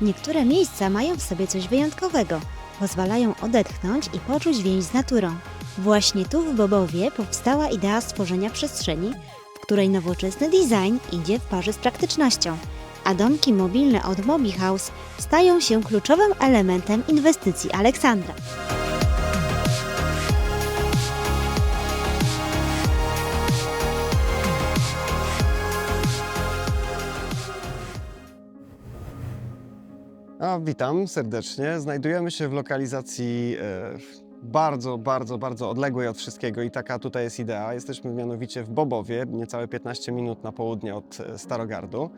Niektóre miejsca mają w sobie coś wyjątkowego. Pozwalają odetchnąć i poczuć więź z naturą. Właśnie tu w Bobowie powstała idea stworzenia przestrzeni, w której nowoczesny design idzie w parze z praktycznością, a domki mobilne od Mobi House stają się kluczowym elementem inwestycji Aleksandra. Witam serdecznie. Znajdujemy się w lokalizacji bardzo odległej od wszystkiego i taka tutaj jest idea. Jesteśmy mianowicie w Bobowie, niecałe 15 minut na południe od Starogardu,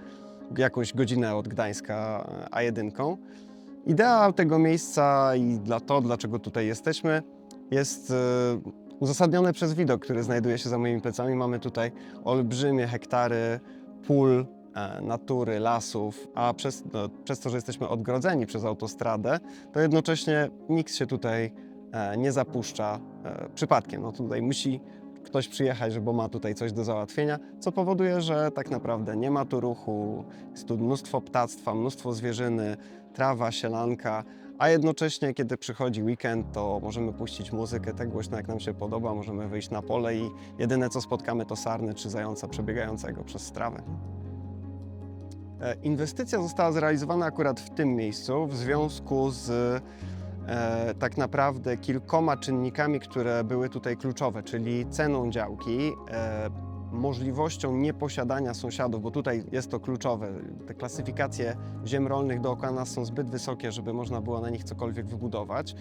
jakąś godzinę od Gdańska A1. Idea tego miejsca i dlaczego tutaj jesteśmy, jest uzasadnione przez widok, który znajduje się za moimi plecami. Mamy tutaj olbrzymie hektary pól, natury, lasów, a przez to, że jesteśmy odgrodzeni przez autostradę, to jednocześnie nikt się tutaj nie zapuszcza przypadkiem. No tutaj musi ktoś przyjechać, bo ma tutaj coś do załatwienia, co powoduje, że tak naprawdę nie ma tu ruchu, jest tu mnóstwo ptactwa, mnóstwo zwierzyny, trawa, sielanka, a jednocześnie, kiedy przychodzi weekend, to możemy puścić muzykę tak głośno, jak nam się podoba, możemy wyjść na pole i jedyne, co spotkamy, to sarny czy zająca przebiegającego przez trawę. Inwestycja została zrealizowana akurat w tym miejscu w związku z tak naprawdę kilkoma czynnikami, które były tutaj kluczowe, czyli ceną działki, możliwością nieposiadania sąsiadów, bo tutaj jest to kluczowe. Te klasyfikacje ziem rolnych dookoła nas są zbyt wysokie, żeby można było na nich cokolwiek wybudować.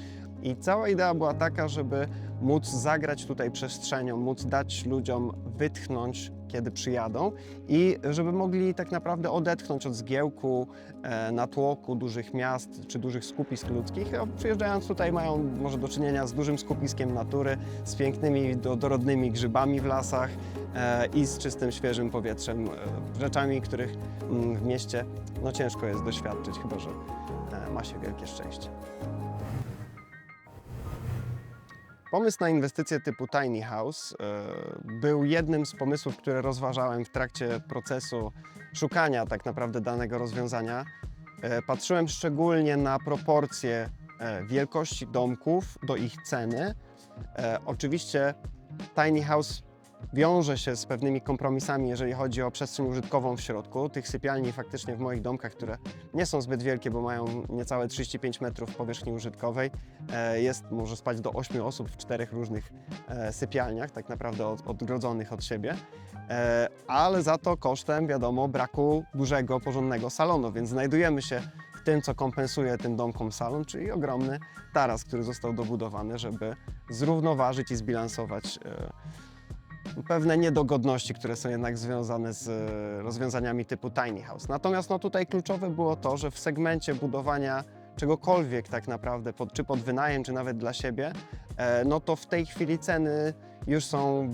I cała idea była taka, żeby móc zagrać tutaj przestrzenią, móc dać ludziom wytchnąć, kiedy przyjadą i żeby mogli tak naprawdę odetchnąć od zgiełku, natłoku dużych miast czy dużych skupisk ludzkich. A przyjeżdżając tutaj mają może do czynienia z dużym skupiskiem natury, z pięknymi, dorodnymi grzybami w lasach i z czystym, świeżym powietrzem, rzeczami, których w mieście ciężko jest doświadczyć, chyba że ma się wielkie szczęście. Pomysł na inwestycje typu Tiny House był jednym z pomysłów, które rozważałem w trakcie procesu szukania tak naprawdę danego rozwiązania. Patrzyłem szczególnie na proporcje wielkości domków do ich ceny. Oczywiście Tiny House wiąże się z pewnymi kompromisami, jeżeli chodzi o przestrzeń użytkową w środku. Tych sypialni faktycznie w moich domkach, które nie są zbyt wielkie, bo mają niecałe 35 metrów powierzchni użytkowej, może spać do 8 osób w 4 różnych sypialniach, tak naprawdę odgrodzonych od siebie, ale za to kosztem, wiadomo, braku dużego, porządnego salonu, więc znajdujemy się w tym, co kompensuje tym domkom salon, czyli ogromny taras, który został dobudowany, żeby zrównoważyć i zbilansować pewne niedogodności, które są jednak związane z rozwiązaniami typu Tiny House. Natomiast tutaj kluczowe było to, że w segmencie budowania czegokolwiek tak naprawdę, czy pod wynajem, czy nawet dla siebie, to w tej chwili ceny już są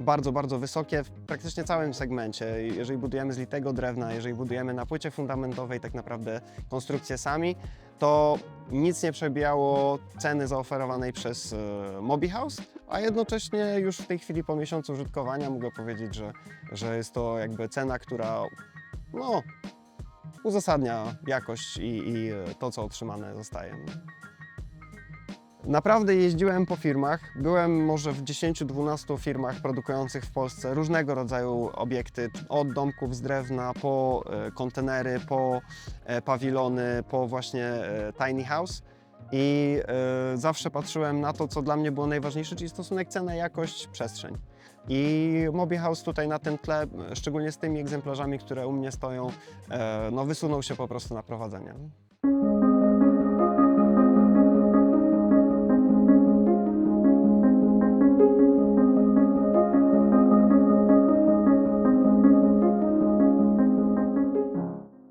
bardzo wysokie w praktycznie całym segmencie. Jeżeli budujemy z litego drewna, jeżeli budujemy na płycie fundamentowej tak naprawdę konstrukcję sami, to nic nie przebijało ceny zaoferowanej przez Mobi House, a jednocześnie już w tej chwili po miesiącu użytkowania mogę powiedzieć, że jest to jakby cena, która uzasadnia jakość i to, co otrzymane zostaje. Naprawdę jeździłem po firmach, byłem może w 10-12 firmach produkujących w Polsce różnego rodzaju obiekty, od domków z drewna, po kontenery, po pawilony, po właśnie tiny house i zawsze patrzyłem na to, co dla mnie było najważniejsze, czyli stosunek cena, jakość, przestrzeń. I Mobi House tutaj na tym tle, szczególnie z tymi egzemplarzami, które u mnie stoją, wysunął się po prostu na prowadzenie.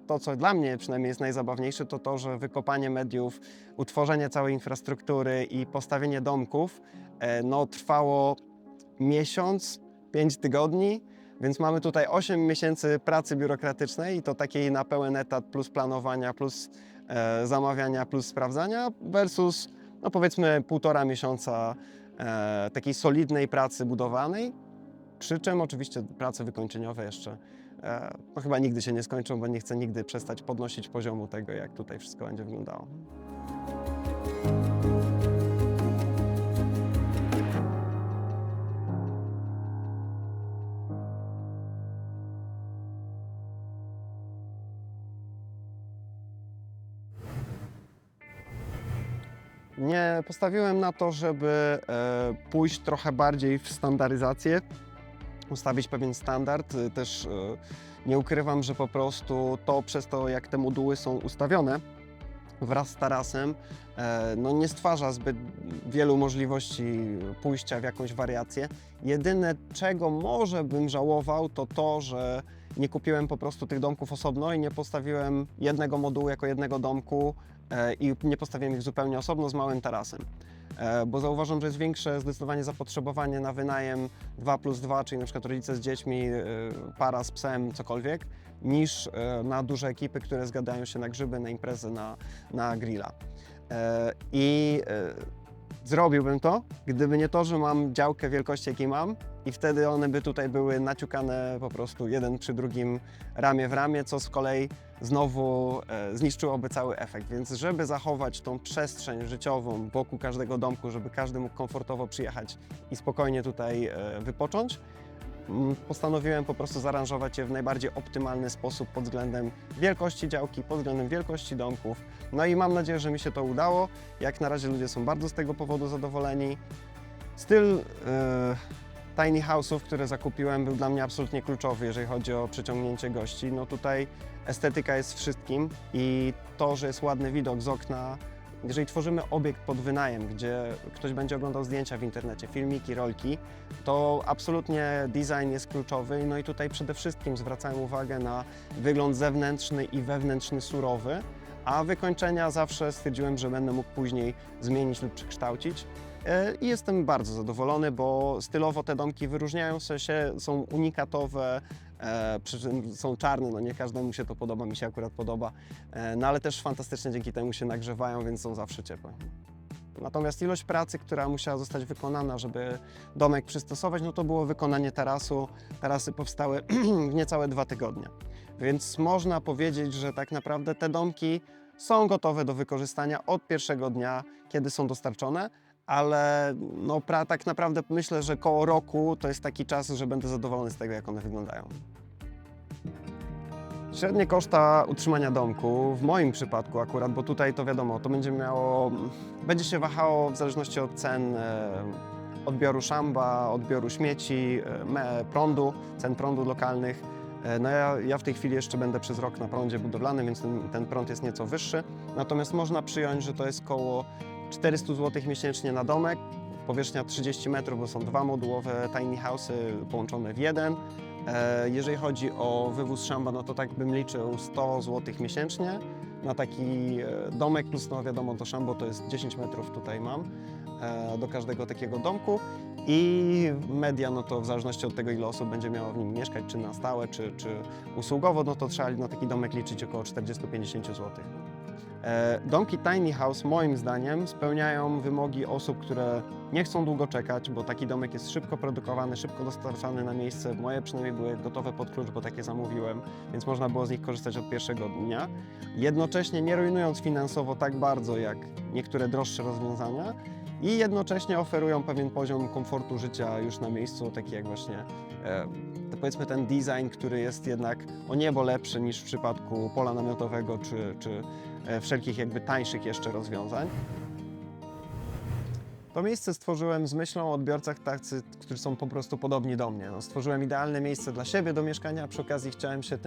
To, co dla mnie przynajmniej jest najzabawniejsze, to to, że wykopanie mediów, utworzenie całej infrastruktury i postawienie domków trwało miesiąc, 5 tygodni, więc mamy tutaj 8 miesięcy pracy biurokratycznej i to takiej na pełen etat, plus planowania, plus zamawiania, plus sprawdzania versus powiedzmy 1,5 miesiąca takiej solidnej pracy budowanej, przy czym oczywiście prace wykończeniowe jeszcze no chyba nigdy się nie skończą, bo nie chcę nigdy przestać podnosić poziomu tego, jak tutaj wszystko będzie wyglądało. Nie postawiłem na to, żeby pójść trochę bardziej w standaryzację, ustawić pewien standard. Też nie ukrywam, że po prostu to przez to, jak te moduły są ustawione wraz z tarasem, no nie stwarza zbyt wielu możliwości pójścia w jakąś wariację. Jedyne, czego może bym żałował, to to, że nie kupiłem po prostu tych domków osobno i nie postawiłem jednego modułu jako jednego domku i nie postawiłem ich zupełnie osobno z małym tarasem. Bo zauważam, że jest większe zdecydowanie zapotrzebowanie na wynajem 2+2, czyli na przykład rodzice z dziećmi, para z psem, cokolwiek, niż na duże ekipy, które zgadają się na grzyby, na imprezy, na grilla. Zrobiłbym to, gdyby nie to, że mam działkę wielkości, jakiej mam, i wtedy one by tutaj były naciukane po prostu jeden przy drugim, ramię w ramię, co z kolei znowu zniszczyłoby cały efekt. Więc żeby zachować tą przestrzeń życiową wokół każdego domku, żeby każdy mógł komfortowo przyjechać i spokojnie tutaj wypocząć, postanowiłem po prostu zaaranżować je w najbardziej optymalny sposób pod względem wielkości działki, pod względem wielkości domków. No i mam nadzieję, że mi się to udało. Jak na razie ludzie są bardzo z tego powodu zadowoleni. Styl tiny house'ów, które zakupiłem, był dla mnie absolutnie kluczowy, jeżeli chodzi o przyciągnięcie gości. No tutaj estetyka jest wszystkim i to, że jest ładny widok z okna. Jeżeli tworzymy obiekt pod wynajem, gdzie ktoś będzie oglądał zdjęcia w internecie, filmiki, rolki, to absolutnie design jest kluczowy. No i tutaj przede wszystkim zwracałem uwagę na wygląd zewnętrzny i wewnętrzny surowy, a wykończenia zawsze stwierdziłem, że będę mógł później zmienić lub przekształcić. I jestem bardzo zadowolony, bo stylowo te domki wyróżniają się, są unikatowe, przy czym są czarne, no nie każdemu się to podoba, mi się akurat podoba, no ale też fantastycznie dzięki temu się nagrzewają, więc są zawsze ciepłe. Natomiast ilość pracy, która musiała zostać wykonana, żeby domek przystosować, no to było wykonanie tarasu. Tarasy powstały w niecałe 2 tygodnie. Więc można powiedzieć, że tak naprawdę te domki są gotowe do wykorzystania od pierwszego dnia, kiedy są dostarczone, ale no, tak naprawdę myślę, że koło roku to jest taki czas, że będę zadowolony z tego, jak one wyglądają. Średnie koszta utrzymania domku, w moim przypadku akurat, bo tutaj to wiadomo, to będzie się wahało w zależności od cen odbioru szamba, odbioru śmieci, prądu, cen prądu lokalnych. No ja w tej chwili jeszcze będę przez rok na prądzie budowlanym, więc ten prąd jest nieco wyższy. Natomiast można przyjąć, że to jest koło 400 zł miesięcznie na domek, powierzchnia 30 metrów, bo są 2 modułowe tiny house'y połączone w jeden. Jeżeli chodzi o wywóz szamba, no to tak bym liczył 100 zł miesięcznie na taki domek, plus no wiadomo to szambo to jest 10 metrów tutaj mam do każdego takiego domku i media, no to w zależności od tego, ile osób będzie miało w nim mieszkać, czy na stałe, czy usługowo, no to trzeba na taki domek liczyć około 40-50 zł. Domki tiny house moim zdaniem spełniają wymogi osób, które nie chcą długo czekać, bo taki domek jest szybko produkowany, szybko dostarczany na miejsce. Moje przynajmniej były gotowe pod klucz, bo takie zamówiłem, więc można było z nich korzystać od pierwszego dnia. Jednocześnie nie rujnując finansowo tak bardzo jak niektóre droższe rozwiązania i jednocześnie oferują pewien poziom komfortu życia już na miejscu, taki jak właśnie powiedzmy ten design, który jest jednak o niebo lepszy niż w przypadku pola namiotowego czy wszelkich jakby tańszych jeszcze rozwiązań. To miejsce stworzyłem z myślą o odbiorcach tacy, którzy są po prostu podobni do mnie. No, stworzyłem idealne miejsce dla siebie do mieszkania, a przy okazji chciałem się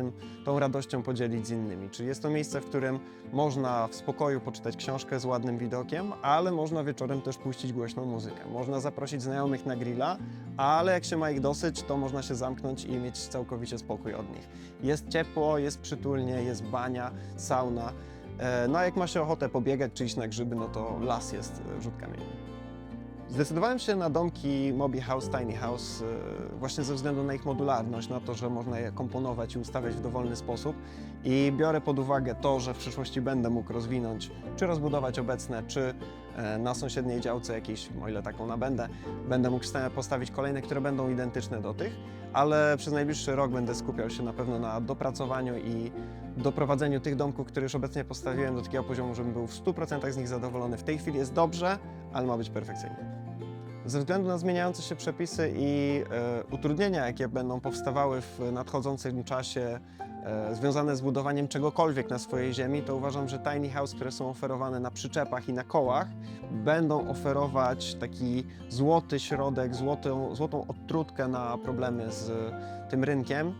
tą radością podzielić z innymi. Czyli jest to miejsce, w którym można w spokoju poczytać książkę z ładnym widokiem, ale można wieczorem też puścić głośną muzykę. Można zaprosić znajomych na grilla, ale jak się ma ich dosyć, to można się zamknąć i mieć całkowicie spokój od nich. Jest ciepło, jest przytulnie, jest bania, sauna. No a jak ma się ochotę pobiegać czy iść na grzyby, no to las jest rzut kamieni. Zdecydowałem się na domki Mobi House, Tiny House właśnie ze względu na ich modularność, na to, że można je komponować i ustawiać w dowolny sposób i biorę pod uwagę to, że w przyszłości będę mógł rozwinąć, czy rozbudować obecne, czy na sąsiedniej działce jakiejś, o ile taką nabędę, będę mógł postawić kolejne, które będą identyczne do tych, ale przez najbliższy rok będę skupiał się na pewno na dopracowaniu i doprowadzeniu tych domków, które już obecnie postawiłem, do takiego poziomu, żebym był w 100% z nich zadowolony. W tej chwili jest dobrze, ale ma być perfekcyjnie. Ze względu na zmieniające się przepisy i utrudnienia, jakie będą powstawały w nadchodzącym czasie związane z budowaniem czegokolwiek na swojej ziemi, to uważam, że tiny house, które są oferowane na przyczepach i na kołach, będą oferować taki złoty środek, złotą odtrutkę na problemy z tym rynkiem,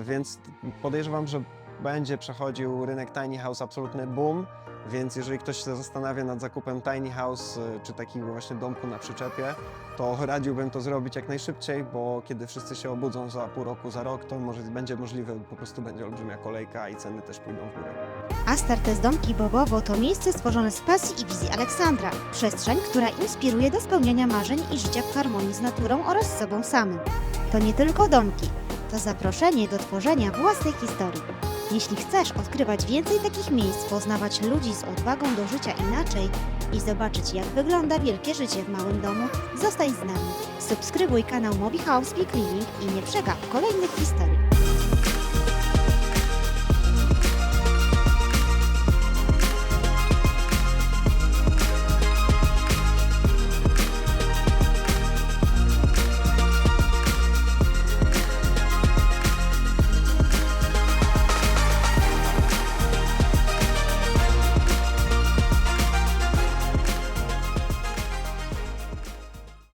więc podejrzewam, że będzie przechodził rynek tiny house absolutny boom. Więc jeżeli ktoś się zastanawia nad zakupem tiny house czy takiego właśnie domku na przyczepie, to radziłbym to zrobić jak najszybciej, bo kiedy wszyscy się obudzą za pół roku, za rok, to może będzie możliwe, po prostu będzie olbrzymia kolejka i ceny też pójdą w górę. Astartes Domki Bobowo to miejsce stworzone z pasji i wizji Aleksandra. Przestrzeń, która inspiruje do spełniania marzeń i życia w harmonii z naturą oraz sobą samym. To nie tylko domki, to zaproszenie do tworzenia własnej historii. Jeśli chcesz odkrywać więcej takich miejsc, poznawać ludzi z odwagą do życia inaczej i zobaczyć, jak wygląda wielkie życie w małym domu, zostań z nami. Subskrybuj kanał Mobi House Big Living i nie przegap kolejnych historii.